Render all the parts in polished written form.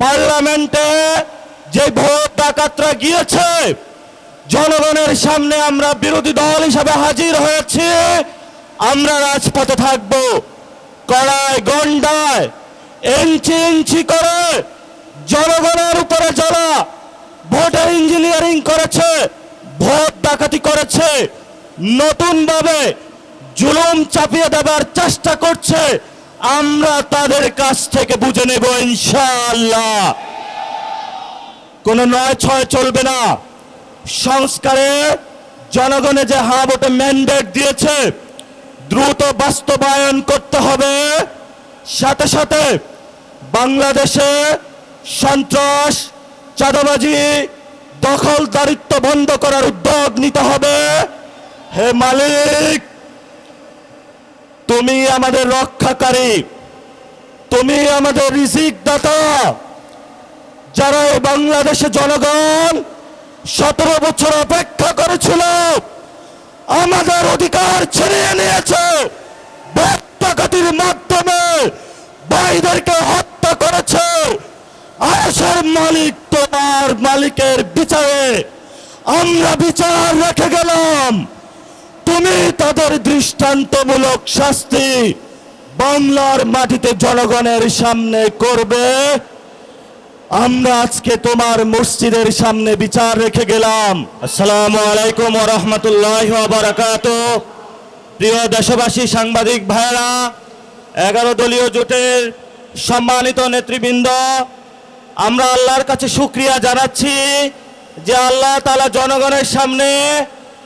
পার্লামেন্টে যে ভোট ডাকাতরা গিয়েছে, জনগণের সামনে আমরা বিরোধী দল হিসাবে হাজির হয়েছি। আমরা রাজপথে থাকব। কড়ায় গন্ডায় ইঞ্চি ইঞ্চি করে জনগণের উপরে যারা ভোটার ইঞ্জিনিয়ারিং করেছে, ভোট ডাকাতি করেছে, নতুনভাবে জুলুম চাপিয়ে দেবার চেষ্টা করছে, আমরা তাদের কাছ থেকে বুঝে নেব ইনশাআল্লাহ। কোনো নয় ছয় চলবে না। সংস্কারে জনগণে যে হা ভোটে ম্যান্ডেট দিয়েছে, দ্রুত বাস্তবায়ন করতে হবে। সাথে সাথে বাংলাদেশে সন্ত্রাস, চাঁদাবাজি, দখলদারিত্ব বন্ধ করার উদ্যোগ নিতে হবে। হে মালিক, তুমি আমাদের রক্ষাকারী, তুমি আমাদের রিজিক দাতা। যারা এই বাংলাদেশে জনগণ 17 বছর অপেক্ষা করেছিল, আমাদের অধিকার ছিনিয়ে নিয়েছে, ভোট ডাকাতির মাধ্যমে ভাইদেরকে হত্যা করেছে। আয়েশের মালিক, তোমার মালিকের বিচারে আমরা বিচার রেখে গেলাম। তুমি তাদের দৃষ্টান্তমূলক শাস্তি বাংলার মাটিতে জনগণের সামনে করবে। আমরা আজকে তোমার মসজিদের সামনে বিচার রেখে গেলাম। আসসালামু আলাইকুম ওয়া রাহমাতুল্লাহি ওয়া বারাকাতুহু। প্রিয় দেশবাসী, সাংবাদিক ভাইরা, 11 দলীয় জোটের সম্মানিত নেতৃবৃন্দ, আমরা আল্লাহর কাছে শুকরিয়া জানাচ্ছি যে আল্লাহ তাআলা জনগণের সামনে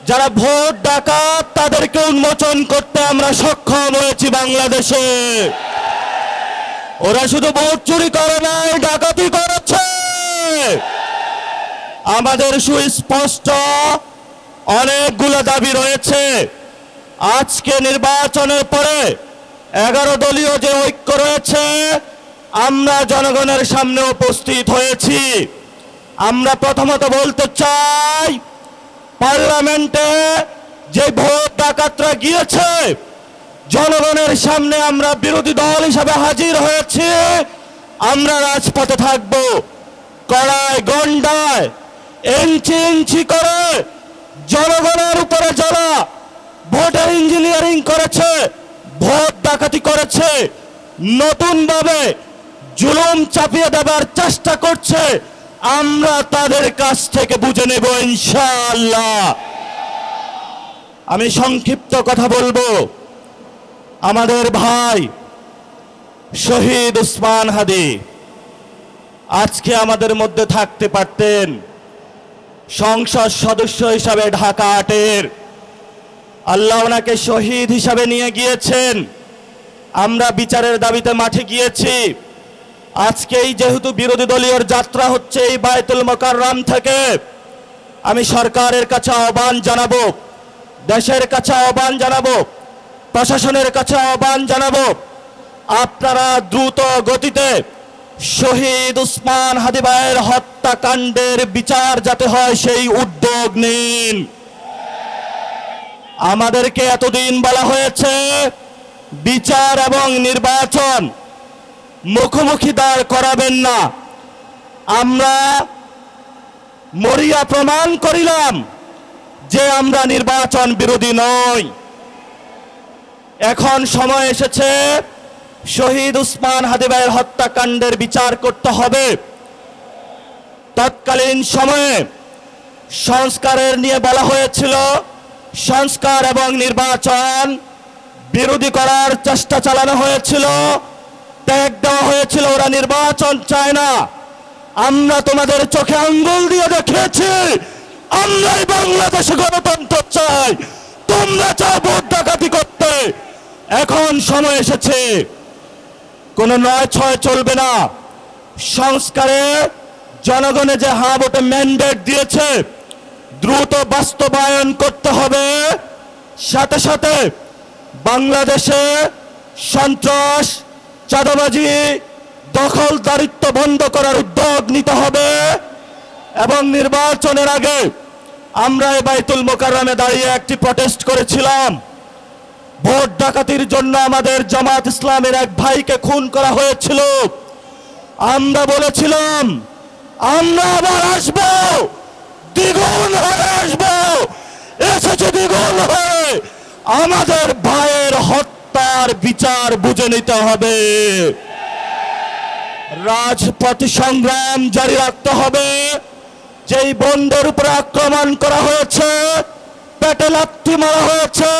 যারা ভোট ডাকাত তাদেরকে উন্মোচন করতে আমরা সক্ষম হয়েছি। বাংলাদেশে ওরা শুধু ভোট চুরি করে নাই, ডাকাতি করেছে। আমাদের সুস্পষ্ট অনেকগুলো দাবি রয়েছে। আজকে নির্বাচনের পরে 11 দলীয় যে ঐক্য রয়েছে, আমরা জনগণের সামনে উপস্থিত হয়েছি। আমরা প্রথমত বলতে চাই, পার্লামেন্টে যে ভোট ডাকাতরা গিয়েছে, জনগণের সামনে আমরা বিরোধী দল হিসাবে হাজির হয়েছি। আমরা রাজপথে থাকব। কড়ায় গন্ডায় ইঞ্চি ইঞ্চি করে জনগণের উপরে যারা ভোটার ইঞ্জিনিয়ারিং করেছে, ভোট ডাকাতি করেছে, নতুনভাবে জুলুম চাপিয়ে দেবার চেষ্টা করছে, আমরা তাদের কাছ থেকে বুঝে নেব ইনশাআল্লাহ। আমি সংক্ষিপ্ত কথা বলবো। আমাদের ভাই শহীদ উসমান হাদি আজকে আমাদের মধ্যে থাকতে পারতেন। সংসদ সদস্য হিসাবে ঢাকা 8-এর আল্লাহ ওনাকে শহীদ হিসাবে নিয়ে গিয়েছেন। আমরা বিচারের দাবিতে মাঠে গিয়েছি। আজকেই যেহেতু বিরোধী দলীয় যাত্রা হচ্ছে এই বায়তুল মোকাররম থেকে, আমি সরকারের কাছে আহ্বান জানাবো, দেশের কাছে আহ্বান জানাবো, প্রশাসনের কাছে আহ্বান জানাবো, আপনারা দ্রুত গতিতে শহীদ উসমান হাদি ভাইয়ের হত্যাকাণ্ডের বিচার যাতে হয় সেই উদ্যোগ নিন। আমাদেরকে এতদিন বলা হয়েছে বিচার এবং নির্বাচন মুখোমুখি দাঁড় করাবেন না। আমরা মরিয়া প্রমাণ করিলাম যে আমরা নির্বাচন বিরোধী নই। এখন সময় এসেছে শহীদ উসমান হাদি ভাইয়ের হত্যাকাণ্ডের বিচার করতে হবে। তৎকালীন সময়ে সংস্কারের নিয়ে বলা হয়েছিল, সংস্কার এবং নির্বাচন বিরোধী করার চেষ্টা চালানো হয়েছিল, ত্যাগ দেওয়া হয়েছিল, ওরা নির্বাচন চায় না। আমরা তোমাদের চোখে আঙ্গুল দিয়ে দেখিয়েছি আমরাই বাংলাদেশে গণতন্ত্র চাই, তোমরা চাও ভোট ডাকাতি করতে। এখন সময় এসেছে, কোনো নয় ছয় চলবে না। সংস্কারে জনগণে যে হা ভোটে ম্যান্ডেট দিয়েছে, দ্রুত বাস্তবায়ন করতে হবে। সাথে সাথে বাংলাদেশে সন্ত্রাস, চাঁদাবাজি, দখলদারিত্ব বন্ধ করার উদ্যোগ নিতে হবে। এবং নির্বাচনের আগে আমরা এই বায়তুল মোকাররমে দাঁড়িয়ে একটি প্রটেস্ট করেছিলাম। ভোট ডাকাতির জন্য আমাদের জামাত ইসলামের এক ভাইকে খুন করা হয়েছিল। আমরা বলেছিলাম আমরা আবার আসবো, দ্বিগুণ হয়ে আসবো। এসেছে দ্বিগুণ হয়ে। আমাদের ভাইয়ের হত্যার বিচার বুঝে নিতে হবে। রাজপথ সংগ্রাম জারি রাখতে হবে। যেই বন্ধের উপরে আক্রমণ করা হয়েছে, পেটে লাথি মারা হয়েছে,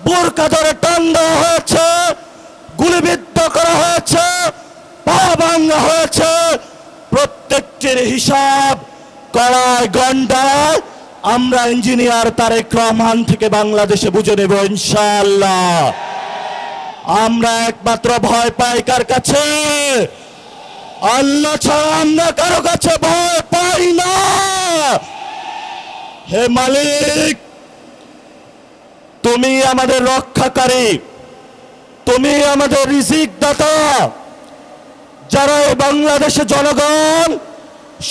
বোরকা ধরে টান দেওয়া হয়েছে, গুলিবিদ্ধ করা হয়েছে, পা ভাঙা হয়েছে, প্রত্যেকটির হিসাব কড়ায় গন্ডায় আমরা ইঞ্জিনিয়ার তারেক রহমান থেকে বাংলাদেশে বুঝে নেব ইনশাআল্লাহ। আমরা একমাত্র ভয় পাই কার কাছে? আল্লাহ ছাড়া আমরা কারো কাছে ভয় পাই না। হে মালিক, তুমি আমাদের রক্ষাকারী, তুমি আমাদের রিজিক দাতা। যারা এই বাংলাদেশের জনগণ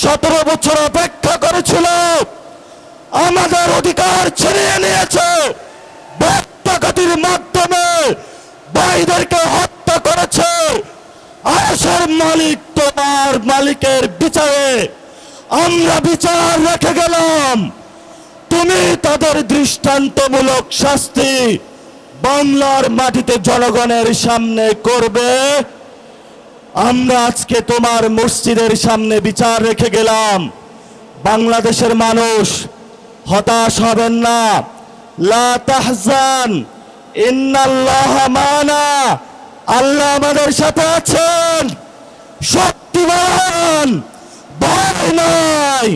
17 বছর অপেক্ষা করেছিল, আমাদের অধিকার ছিনিয়ে নিয়েছে, ডাকাতির মাধ্যমে ভাইদেরকে হত্যা করেছে। আয়েশের মালিক তোমার মালিকের বিচারে আমরা বিচার রেখে গেলাম। তুমি তাদের দৃষ্টান্তমূলক শাস্তি বাংলার মাটিতে জনগণের সামনে করবে। আমরা আজকে তোমার মসজিদের সামনে বিচার রেখে গেলাম। বাংলাদেশের মানুষ হতাশ হবেন না। লা তাহজান ইন্নাল্লাহা মানা। আল্লাহ আমাদের সাথে আছেন, শক্তিমান, ভয় নাই।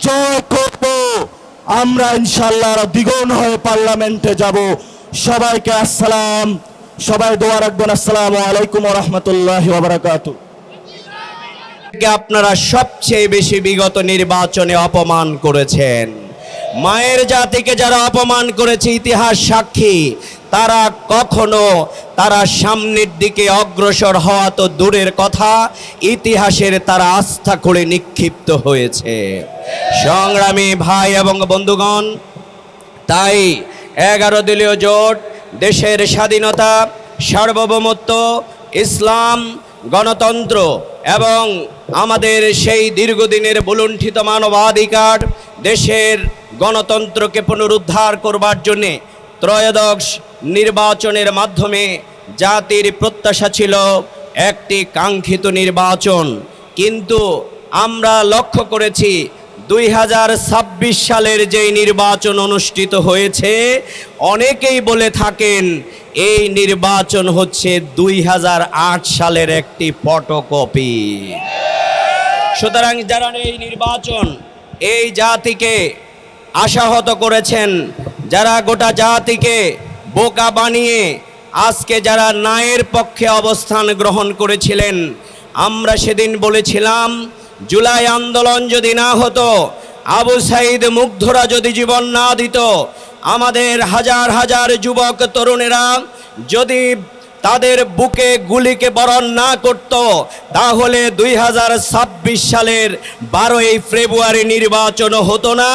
জয় করব আমরা ইনশাআল্লাহ। দ্বিগুণ হয়ে পার্লামেন্টে যাব। সবাইকে আসসালাম। সবাই দোয়া রাখবেন। আসসালামু আলাইকুম ওয়া রাহমাতুল্লাহি ওয়া বারাকাতুহু। আপনারা সবচেয়ে বেশি বিগত নির্বাচনে অপমান করেছেন। মায়ের জাতিকে যারা অপমান করেছে ইতিহাস সাক্ষী। তারা কখনো তারা সামনের দিকে অগ্রসর হওয়া তো দূরের কথা, ইতিহাসের তারা আস্থা করে নিক্ষিপ্ত হয়েছে। সংগ্রামী ভাই এবং বন্ধুগণ, তাই 11 দলীয় জোট দেশের স্বাধীনতা, সার্বভৌমত্ব, ইসলাম, গণতন্ত্র এবং আমাদের সেই দীর্ঘদিনের বুলুণ্ঠিত মানবাধিকার, দেশের গণতন্ত্রকে পুনরুদ্ধার করবার জন্যে ত্রয়োদশ নির্বাচনের মাধ্যমে জাতির প্রত্যাশা ছিল একটি কাঙ্ক্ষিত নির্বাচন। কিন্তু আমরা লক্ষ্য করেছি 2026 সালের যেই নির্বাচন অনুষ্ঠিত হয়েছে, অনেকেই বলে থাকেন এই নির্বাচন হচ্ছে 2008 সালের একটি ফটোকপি। সুতরাং যারা এই নির্বাচন এই জাতিকে আশাহত করেছেন, যারা গোটা জাতিকে বোকা বানিয়ে আজকে যারা ন্যায়ের পক্ষে অবস্থান গ্রহণ করেছিলেন, আমরা সেদিন বলেছিলাম জুলাই আন্দোলন যদি না হতো, আবু সাইদ মুগ্ধরা যদি জীবন না দিত, আমাদের হাজার হাজার যুবক তরুণেরা যদি তাদের বুকে গুলিকে বরণ না করত, তাহলে 2026 সালের 12ই ফেব্রুয়ারি নির্বাচন হতো না।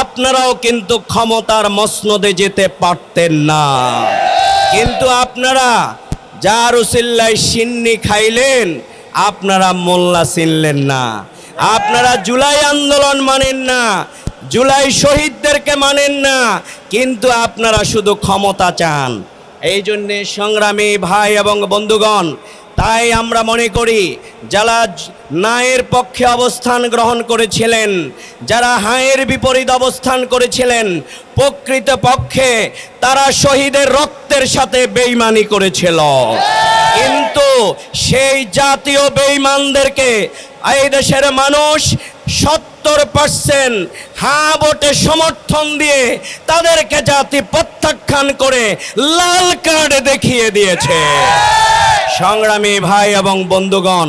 আপনারাও কিন্তু ক্ষমতার মসনদে যেতে পারতেন না। কিন্তু আপনারা যার উসিল্লায় সিন্নি খাইলেন, আপনারা মোল্লা চিনলেন না। আপনারা জুলাই আন্দোলন মানেন না, জুলাই শহীদদেরকে মানেন না, কিন্তু আপনারা শুধু ক্ষমতা চান। এই জন্যে সংগ্রামী ভাই এবং বন্ধুগণ, তাই আমরা মনে করি যারা ন্যায়ের পক্ষে অবস্থান গ্রহণ করেছিলেন, যারা হায়ের বিপরীত অবস্থান করেছিলেন, প্রকৃত পক্ষে তারা শহীদের রক্তের সাথে বেঈমানি করেছিল। কিন্তু সেই জাতীয় বেঈমানদেরকে এই দেশের মানুষ 70% হ্যাঁ ভোটে সমর্থন দিয়ে তাদেরকে জাতি প্রত্যাখ্যান করে লাল কার্ড দেখিয়ে দিয়েছে। সংগ্রামী ভাই এবং বন্ধুগণ,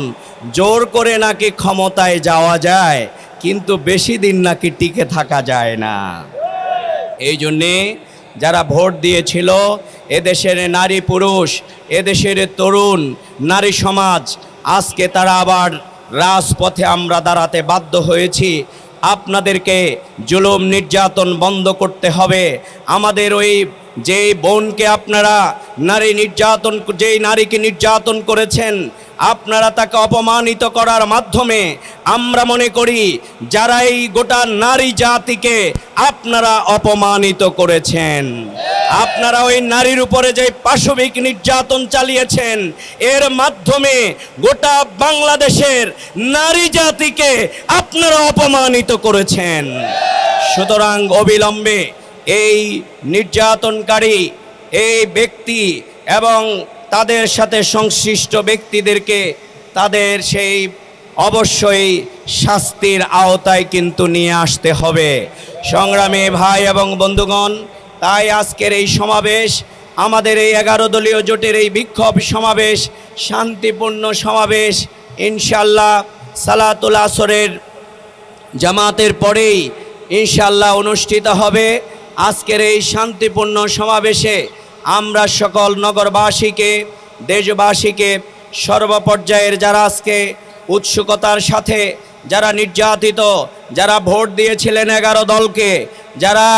জোর করে নাকি ক্ষমতায় যাওয়া যায়, কিন্তু বেশি দিন নাকি টিকে থাকা যায় না। এই জন্যে যারা ভোট দিয়েছিল, এদেশের নারী পুরুষ, এদেশের তরুণ নারী সমাজ, আজকে তারা আবার রাজপথে আমরা দাঁড়াতে বাধ্য হয়েছি। আপনাদেরকে জুলুম নির্যাতন বন্ধ করতে হবে। আমাদের ওই যেই বোনকে আপনারা যেই নারীকে নির্যাতন করেছেন, আপনারা তাকে অপমানিত করার মাধ্যমে আমরা মনে করি যারা এই গোটা নারী জাতিকে আপনারা অপমানিত করেছেন, আপনারা ওই নারীর উপরে যে পাশবিক নির্যাতন চালিয়েছেন, এর মাধ্যমে গোটা বাংলাদেশের নারী জাতিকে আপনারা অপমানিত করেছেন। সুতরাং অবিলম্বে এই নির্যাতনকারী এই ব্যক্তি এবং তাদের সাথে সংশ্লিষ্ট ব্যক্তিদেরকে তাদের সেই অবশ্যই শাস্তির আওতায় কিন্তু নিয়ে আসতে হবে। সংগ্রামী ভাই এবং বন্ধুগণ, তাই আজকের এই সমাবেশ, আমাদের এই 11 দলীয় জোটের এই বিক্ষোভ সমাবেশ শান্তিপূর্ণ সমাবেশ, ইনশাআল্লাহ সালাতুল আসরের জামাতের পরেই ইনশাআল্লাহ অনুষ্ঠিত হবে। আজকের এই শান্তিপূর্ণ সমাবেশে আমরা সকল নগরবাসীকে, দেশবাসীকে, সর্বপর্যায়ের যারা আজকে উৎসুকতার সাথে যারা নির্যাতিত, যারা ভোট দিয়েছিলেন 11 দলকে, যারা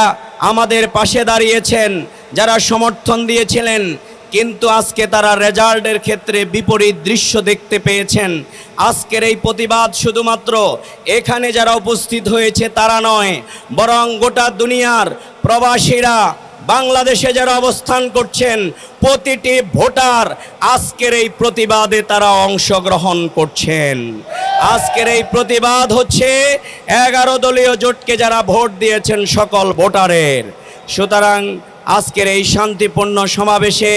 আমাদের পাশে দাঁড়িয়েছেন, যারা সমর্থন দিয়েছিলেন, কিন্তু আজকে তারা রেজাল্টের ক্ষেত্রে বিপরীত দৃশ্য দেখতে পেয়েছেন। আজকের এই প্রতিবাদ শুধুমাত্র এখানে যারা উপস্থিত হয়েছে তারা নয়, বরং গোটা দুনিয়ার প্রবাসীরা, বাংলাদেশে যারা অবস্থান করছেন, প্রতিটি ভোটার আজকের এই প্রতিবাদে তারা অংশগ্রহণ করছেন। আজকের এই প্রতিবাদ হচ্ছে 11 দলীয় জোটকে যারা ভোট দিয়েছেন সকল ভোটারের। সুতরাং আজকের এই শান্তিপূর্ণ সমাবেশে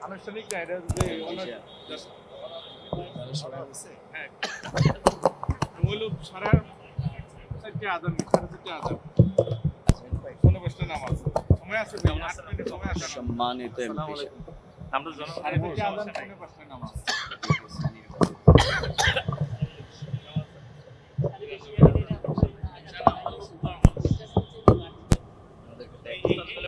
আনুষ্ঠানিক না, এটা যে হ্যাঁ হলো সাড়ে 4টে আজান, সাড়ে 4টে আজান, কোনো প্রশ্ন নামাজ সময় আছে, 8 মিনিট সময় আছে। সম্মানিত আমরা সাড়ে 4টে আজান, কোনো প্রশ্ন নামাজ।